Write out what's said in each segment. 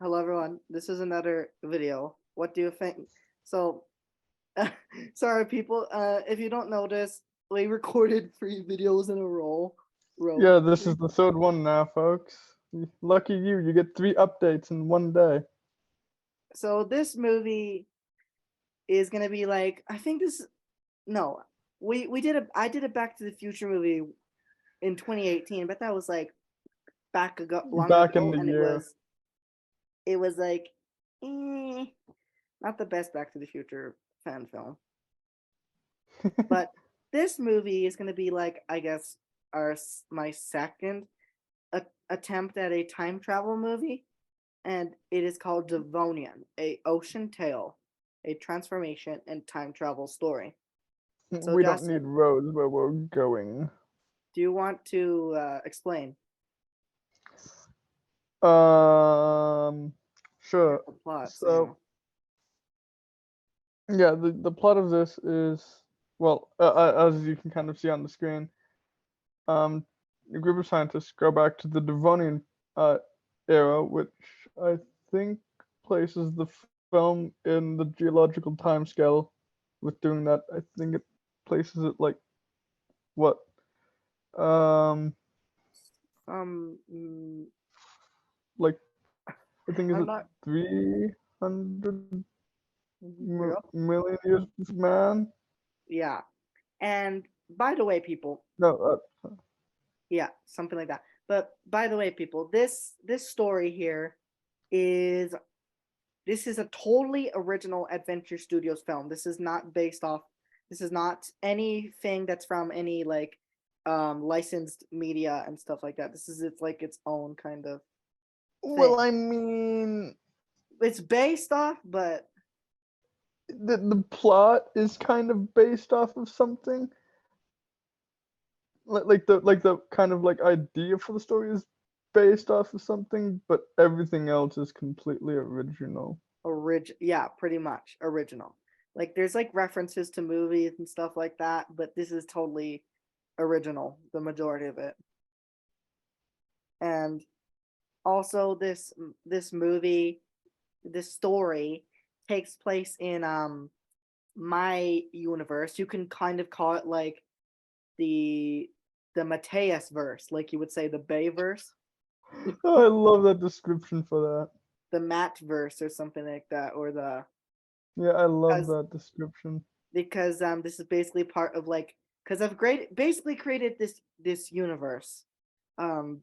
Hello everyone. This is another video. What do you think? So, sorry people. If you don't notice, we recorded 3 videos in a row. Yeah, this is the third one now, folks. Lucky you, you get 3 updates in one day. So this movie is gonna be like I think this. No, we did a I did a Back to the Future movie in 2018, but that was like long Back in ago, the and year. it was like, eh, not the best Back to the Future fan film. But this movie is gonna be like I guess my second attempt at a time travel movie, and it is called Devonian, a ocean tale, a transformation and time travel story. So We don't need Justin, roads where we're going. do you want to explain Um, sure. the plot? So you So, know. yeah, the plot of this is, well, as you can kind of see on the screen, um, a group of scientists go back to the Devonian uh, era, which I think places the film in the geological timescale. With doing that, I think it places it like what? Um, Mm, like I think is I'm it not. 300 Yep. million years, man? Yeah. And by the way, people, No, yeah, something like that. But by the way, people, this story here is this is a totally original Adventure Studios film. This is not based off. This is not anything that's from any like licensed media and stuff like that. This is it's like its own kind of well, thing. I mean, It's based off, but the plot is kind of based off of something. Like the kind of like idea for the story is based off of something, but everything else is completely original. yeah, pretty much original. Like there's like references to movies and stuff like that, but this is totally original, the majority of it. And also this movie, this story takes place in my universe. You can kind of call it like the the Mateus verse, like you would say the Bay verse, Oh, I love that description for that. the Matt verse or something like that, or the Yeah, I love because that description. this is basically part of like because I've basically created this universe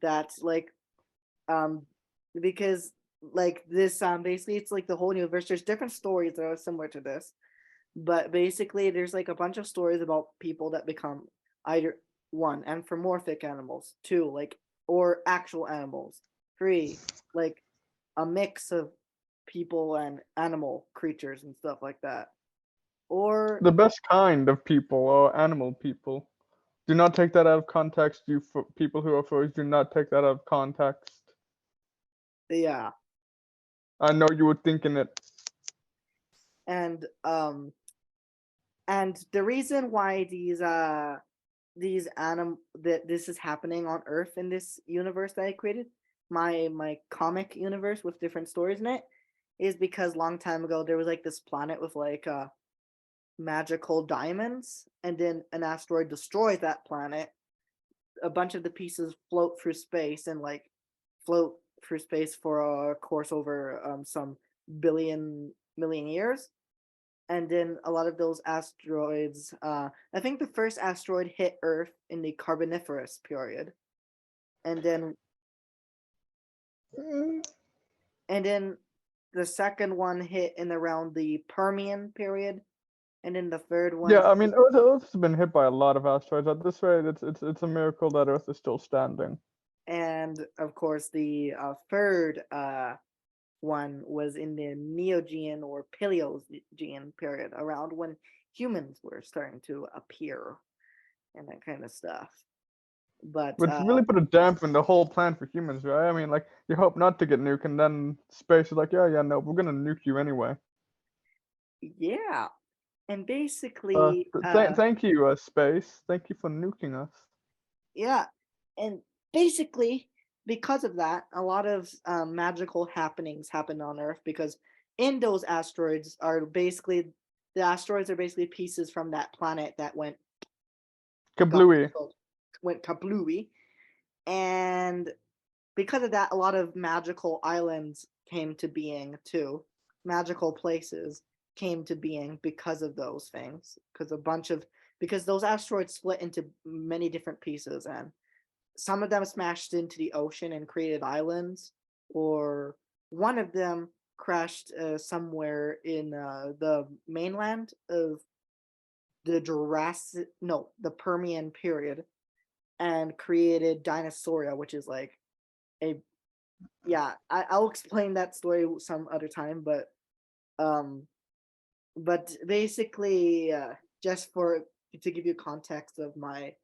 that's like um because like this basically it's like the whole universe. There's different stories that are similar to this, but basically there's like a bunch of stories about people that become either one anthropomorphic animals, two like or actual animals, three like a mix of people and animal creatures and stuff like that, or The best kind of people are animal people. Do not take that out of context, you people who are furries. Do not take that out of context. yeah. I know you were thinking it. And the reason why these that this is happening on Earth in this universe that I created, my comic universe with different stories in it, is because long time ago there was like this planet with like magical diamonds, and then an asteroid destroyed that planet. A bunch of the pieces float through space and like float through space for a course over some million years, and then a lot of those asteroids, I think the first asteroid hit Earth in the Carboniferous period, and then Mm, and then the second one hit in around the Permian period, and then the third one yeah, I hit, mean, Earth has been hit by a lot of asteroids. At this rate, it's a miracle that Earth is still standing. and of course the third one was in the Neogean or Paleogean period, around when humans were starting to appear and that kind of stuff. But Which really put a damper in the whole plan for humans, right? I mean, like, you hope not to get nuked, and then space is like, yeah, yeah, no, we're gonna nuke you anyway. yeah, and basically, Thank you, space. Thank you for nuking us. yeah, and basically, because of that, a lot of magical happenings happen on Earth because in those asteroids are basically the asteroids are basically pieces from that planet that got Kablooey. went kablooey, and because of that, a lot of magical islands came to being too. Magical places came to being because of those things. Because those asteroids split into many different pieces, and some of them smashed into the ocean and created islands, or one of them crashed somewhere in the mainland of the Permian period, and created Dinosauria, which is like a yeah. I'll explain that story some other time, um, but basically, just for to give you context of my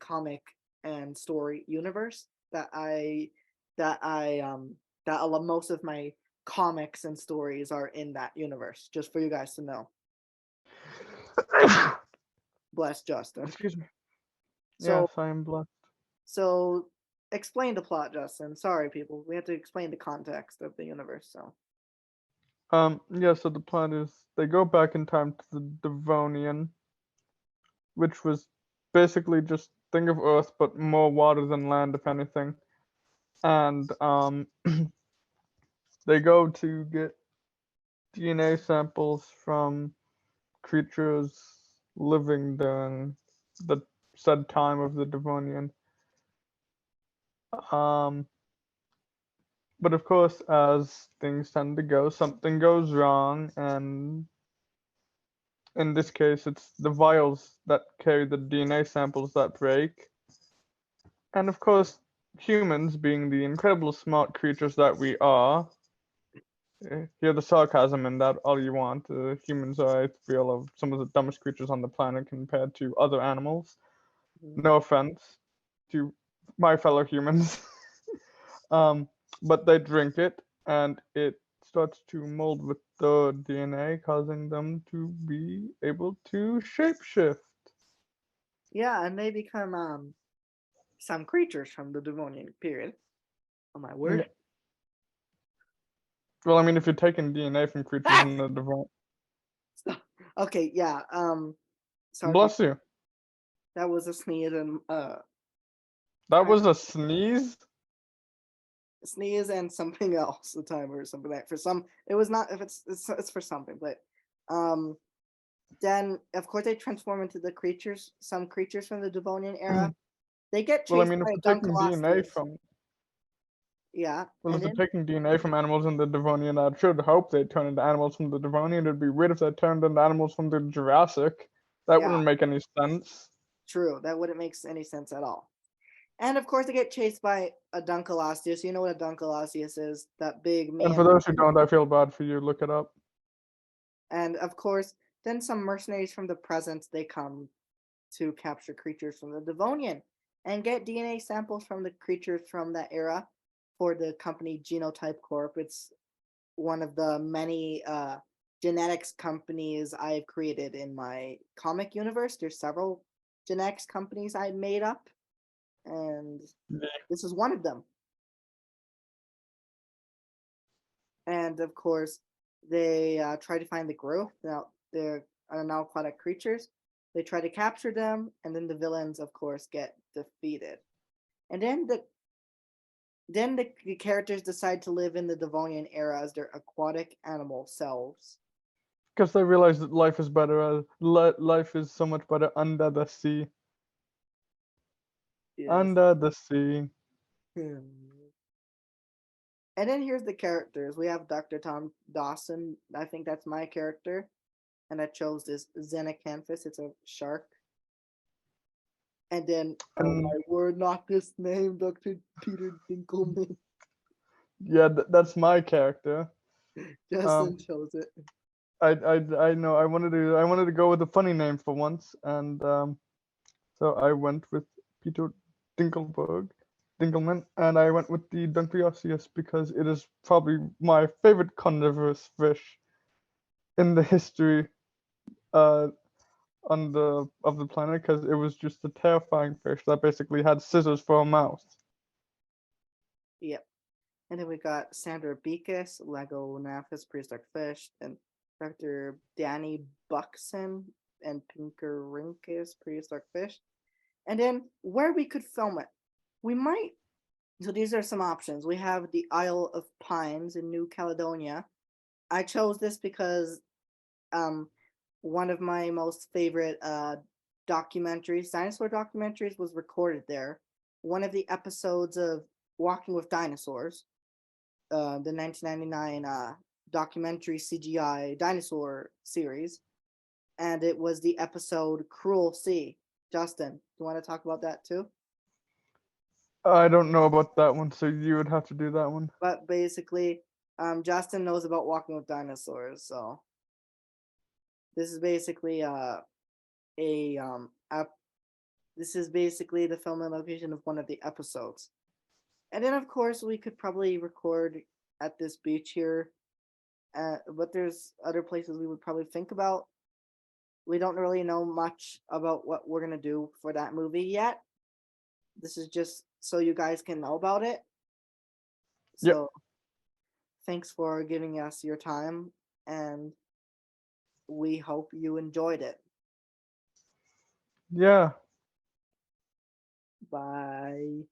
comic and story universe that I that most of my comics and stories are in that universe. Just for you guys to know. Bless Justin. Excuse me. So Yes, I am blessed. so explain the plot, Justin. Sorry, people. We have to explain the context of the universe. So Yeah, so the plan is they go back in time to the Devonian, which was basically just think of Earth but more water than land, if anything. And they go to get DNA samples from creatures living during the said time of the Devonian. Um, but of course, as things tend to go, something goes wrong, and in this case, it's the vials that carry the DNA samples that break. And of course, humans, being the incredible smart creatures that we are, hear the sarcasm in that all you want. Humans are, I feel, of some of the dumbest creatures on the planet compared to other animals. mhm. No offense to my fellow humans. um, but they drink it, and it starts to mold with the DNA, causing them to be able to shapeshift. Yeah, and they become some creatures from the Devonian period. Oh my Yeah. word. Well, I mean, if you're taking DNA from creatures Ah! in the divine, Okay, yeah. Sorry, bless people. you. That was a sneeze and That time was a sneeze. sneeze and something else. The timer or something like for some. It was not if it's for something, but um. Then of course they transform into the creatures. Some creatures from the Devonian era. They get Well, I chased mean, if by a they're taking DNA Dunkleosteus. from Yeah, well, if and they're then taking DNA from animals in the Devonian, I'd sure hope they turn into animals from the Devonian. It'd be weird if they turned into animals from the Jurassic. That yeah, wouldn't make any sense. true. That wouldn't make any sense at all. And of course, they get chased by a Dunkleosteus. You know what a Dunkleosteus is? That big And for man. those who don't, I feel bad for you. Look it up. And of course, then some mercenaries from the present they come to capture creatures from the Devonian and get DNA samples from the creatures from that era for the company Genotype Corp. It's one of the many genetics companies I've created in my comic universe. There's several genetics companies I made up, and this is one of them. And of course, they try to find the group. Now they're now aquatic creatures. They try to capture them, and then the villains, of course, get defeated. And then the characters decide to live in the Devonian era as their aquatic animal selves. Because they realize that life is better. Life is so much better under the sea. Yes. Under the sea. Hmm. And then here's the characters. We have Dr. Tom Dawson. I think that's my character. And I chose this Xenacanthus. It's a shark. And then, oh And my word, not this name, Dr. Peter Dinkelman. yeah, that's my character. Um, Justin chose it. I know I wanted to go with a funny name for once, and so I went with Peter Dinkelman, and I went with the Dunkleosteus because it is probably my favorite carnivorous fish in the history uh on the of the planet because it was just a terrifying fish that basically had scissors for a mouth. Yep. And then we got Sandra Beekis, Lego Nafis, Prehistoric Fish, and Dr. Danny Buxton and Pinkerinkis, Prehistoric Fish. And then where we could film it, we might. So these are some options. We have the Isle of Pines in New Caledonia. I chose this because um, one of my most favorite documentaries, dinosaur documentaries, was recorded there. One of the episodes of Walking with Dinosaurs, the 1999 documentary CGI dinosaur series, and it was the episode Cruel Sea. Justin, you want to talk about that too? I don't know about that one, so you would have to do that one. But basically, Justin knows about Walking with Dinosaurs, so this is basically a this is basically the film and location of one of the episodes. And then of course we could probably record at this beach here, but there's other places we would probably think about. We don't really know much about what we're gonna do for that movie yet. This is just so you guys can know about it. Yep. So thanks for giving us your time, and we hope you enjoyed it. Yeah. Bye.